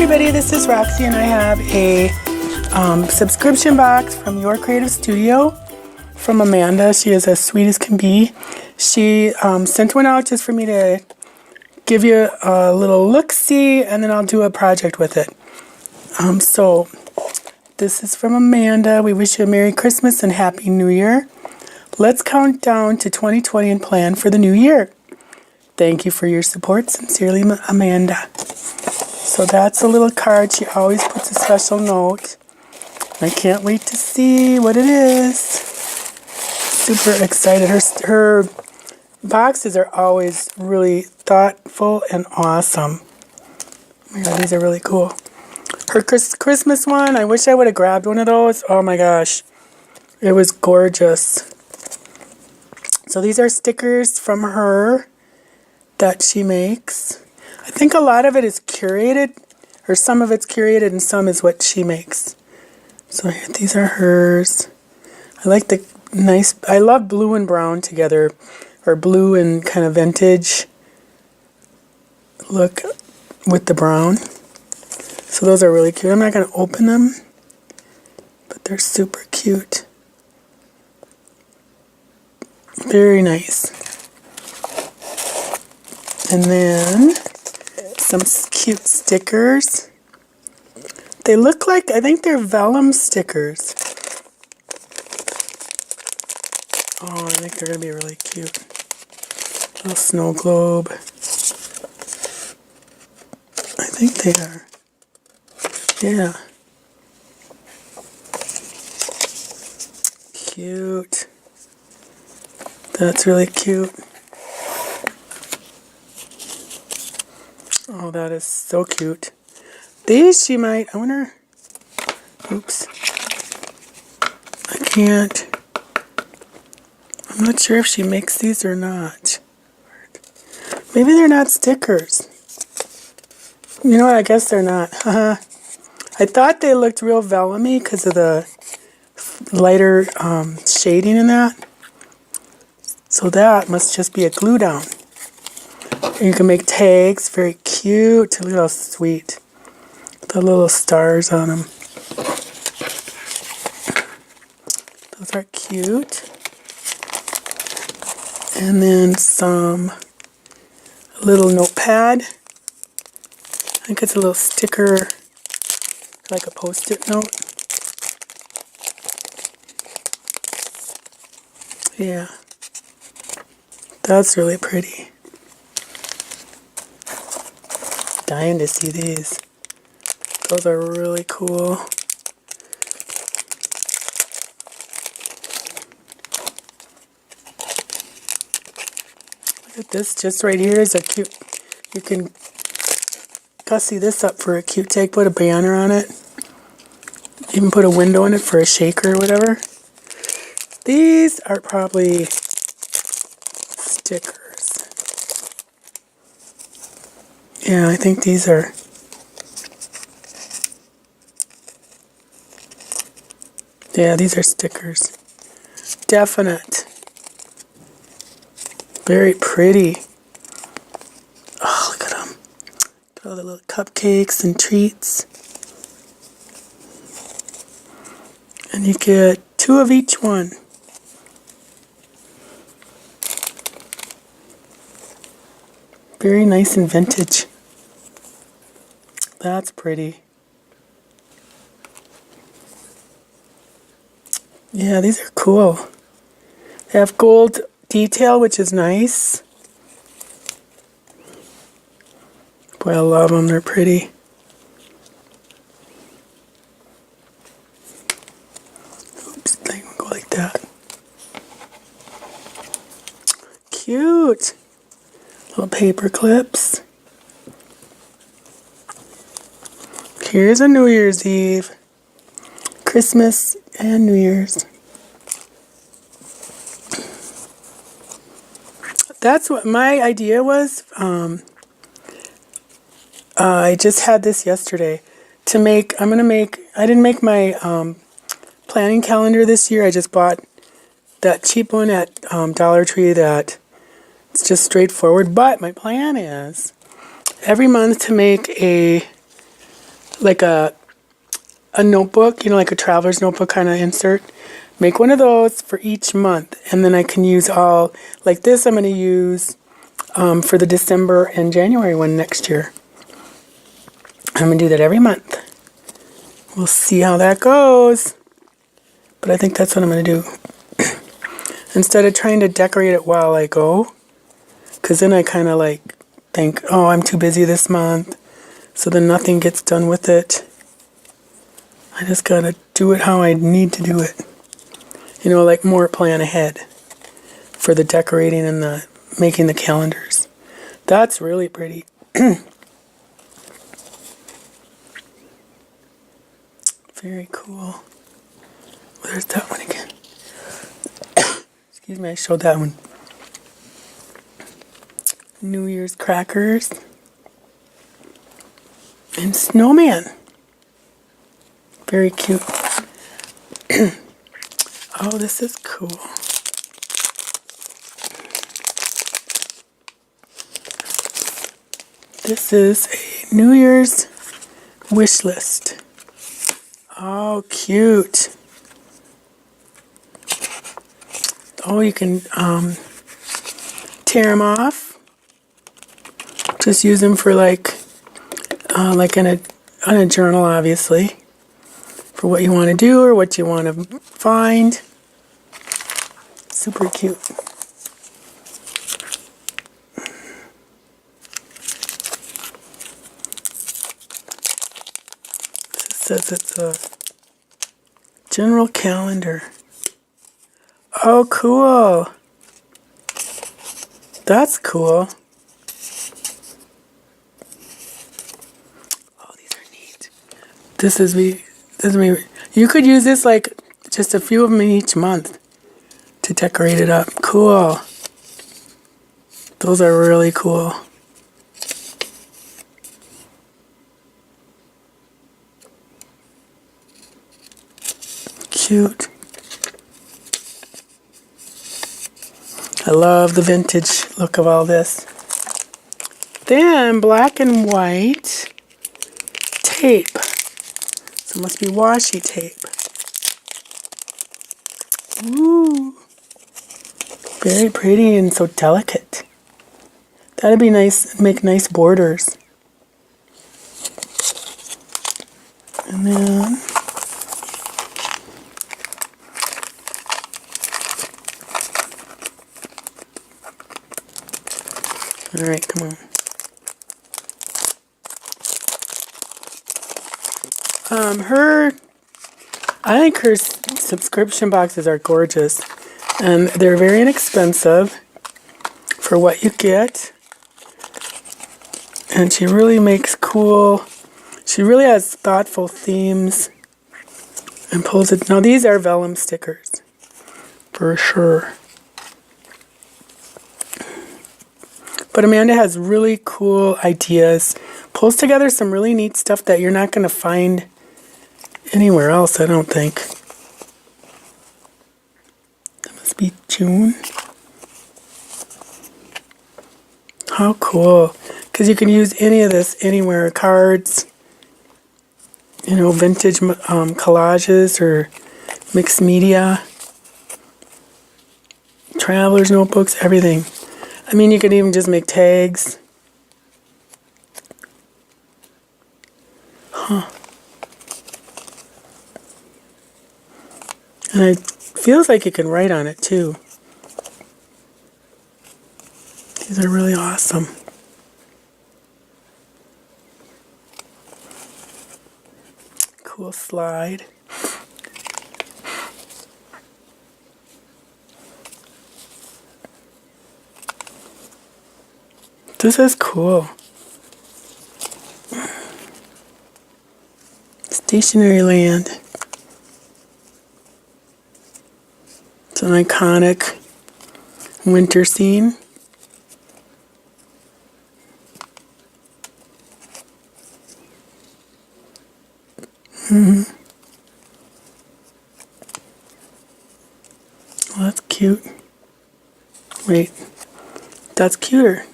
everybody, this is Roxy and I have a subscription box from Your Creative Studio from Amanda. She is as sweet as can be. She sent one out just for me to give you a little look-see and then I'll do a project with it. So this is from Amanda. We wish you a Merry Christmas and Happy New Year. Let's count down to 2020 and plan for the new year. Thank you for your support. Sincerely, Amanda. So that's a little card. She always puts a special note. I can't wait to see what it is. Super excited. Her boxes are always really thoughtful and awesome. Oh my God, these are really cool. Her Christmas one, I wish I would have grabbed one of those. Oh my gosh. It was gorgeous. So these are stickers from her that she makes. I think a lot of it is curated, or some of it's curated and some is what she makes. So here, these are hers. I like the nice, I love blue and brown together, or blue and kind of vintage look with the brown. So those are really cute. I'm not going to open them, but they're super cute. Very nice. And then some cute stickers. They look like, I think they're vellum stickers. Oh, I think they're going to be really cute. Little snow globe. I think they are. Yeah. Cute. That's really cute. Oh, that is so cute. These she might, I wonder, oops. I can't, I'm not sure if she makes these or not. Maybe they're not stickers. You know what, I guess they're not. I thought they looked real vellum-y because of the lighter shading in that. So that must just be a glue down. You can make tags, very cute. Look how sweet. The little stars on them. Those are cute. And then some little notepad. I think it's a little sticker, like a post-it note. Yeah. That's really pretty. Dying to see these. Those are really cool. Look at this, just right here is a cute, you can gussy this up for a cute tag, put a banner on it. Even put a window in it for a shaker or whatever. These are probably stickers. Yeah, I think these are. Yeah, these are stickers. Definite. Very pretty. Oh, look at them. Look at all the little cupcakes and treats. And you get 2 of each one. Very nice and vintage. That's pretty. Yeah, these are cool. They have gold detail, which is nice. Boy, I love them. They're pretty. Oops, they go like that. Cute. Little paper clips. Here's a New Year's Eve. Christmas and New Year's. That's what my idea was. I just had this yesterday to make, I didn't make my planning calendar this year. I just bought that cheap one at Dollar Tree that it's just straightforward. But my plan is every month to make a like a notebook, you know, like a traveler's notebook kind of insert. Make one of those for each month, and then I can use all, like this I'm going to use for the December and January one next year. I'm going to do that every month. We'll see how that goes. But I think that's what I'm going to do. Instead of trying to decorate it while I go, because then I kind of like think, oh, I'm too busy this month, so then nothing gets done with it. I just got to do it how I need to do it. You know, like more plan ahead for the decorating and the making the calendars. That's really pretty. Very cool. Where's that one again? Excuse me, I showed that one. New Year's crackers. And snowman. Very cute. Oh, this is cool. This is a New Year's wish list. Oh, cute. Oh, you can tear them off. Just use them for like in a journal, obviously, for what you want to do or what you want to find. Super cute. It says it's a general calendar. Oh, cool. That's cool. Oh, these are neat. This is me. You could use this like just a few of them each month to decorate it up. Cool. Those are really cool. Cute. I love the vintage look of all this. Then black and white tape. So it must be washi tape. Ooh. Very pretty and so delicate. That'd be nice, make nice borders. And then all right, come on. I think her subscription boxes are gorgeous, and they're very inexpensive for what you get. And she really makes cool. She really has thoughtful themes and pulls it. Now these are vellum stickers, for sure. But Amanda has really cool ideas. Pulls together some really neat stuff that you're not going to find anywhere else, I don't think. That must be June. How cool. Because you can use any of this anywhere. Cards, you know, vintage collages or mixed media. Traveler's notebooks, everything. I mean, you could even just make tags. Huh. And it feels like you can write on it too. These are really awesome. Cool slide. This is cool. Stationary Land. It's an iconic winter scene. Well, that's cute. Wait, that's cuter.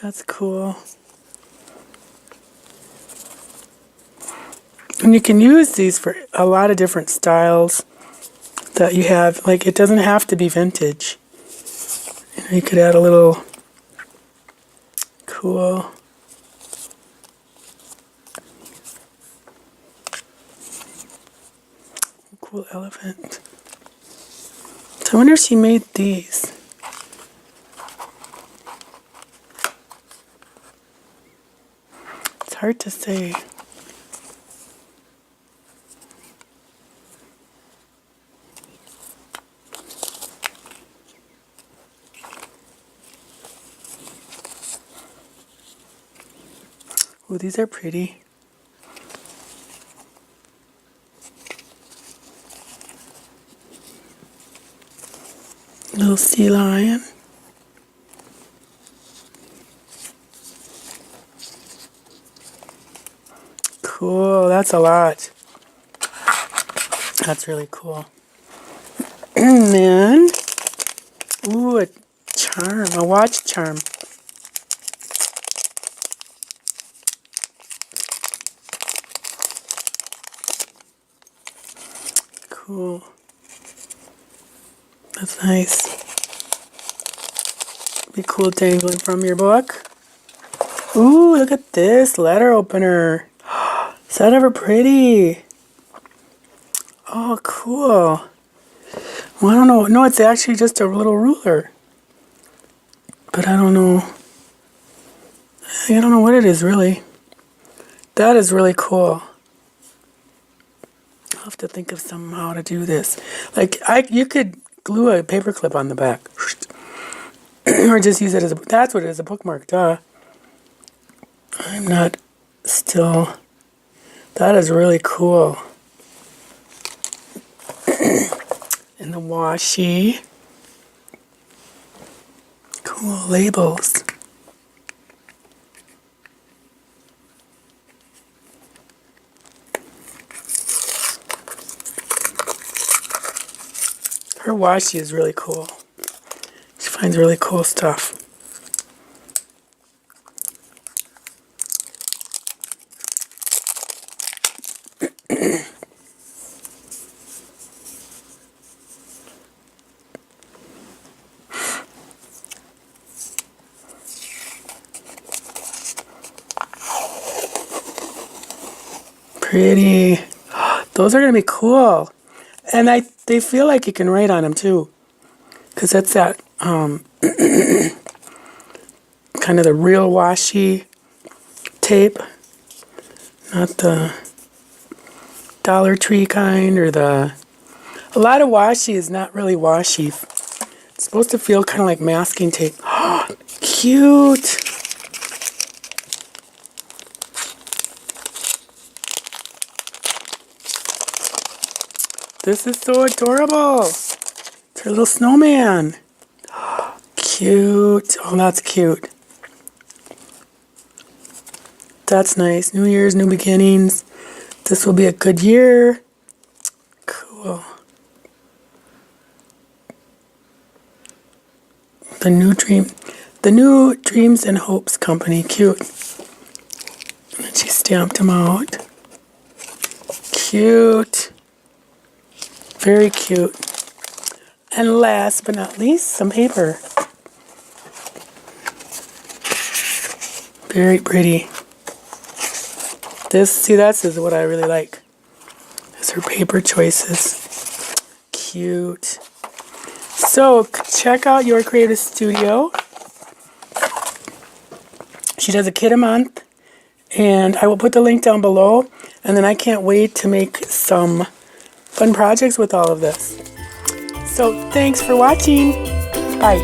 That's cool. And you can use these for a lot of different styles that you have. Like, it doesn't have to be vintage. You know, you could add a little cool elephant. So I wonder if she made these. It's hard to say. Oh, these are pretty. Little sea lion. Cool, that's a lot. That's really cool. And then, ooh, a charm, a watch charm. Cool. That's nice. Be cool dangling from your book. Ooh, look at this letter opener. Is that ever pretty? Oh, cool. Well, I don't know. No, it's actually just a little ruler. But I don't know. I don't know what it is, really. That is really cool. I'll have to think of somehow to do this. Like, you could glue a paper clip on the back. Or just use it as that's what it is, a bookmark, duh. I'm not still. That is really cool. And the washi. Cool labels. Her washi is really cool. She finds really cool stuff. Pretty. Those are going to be cool. And they feel like you can write on them too. Because that's that kind of the real washi tape. Not the Dollar Tree kind or the... A lot of washi is not really washi. It's supposed to feel kind of like masking tape. Oh, cute! This is so adorable. It's her little snowman. Cute. Oh, that's cute. That's nice. New Year's, new beginnings. This will be a good year. Cool. The new Dreams and Hopes Company. Cute. And then she stamped them out. Cute. Very cute. And last but not least, some paper. Very pretty. This is what I really like. Is her paper choices. Cute. So check out Your Creative Studio. She does a kit a month. And I will put the link down below. And then I can't wait to make some fun projects with all of this. So thanks for watching. Bye.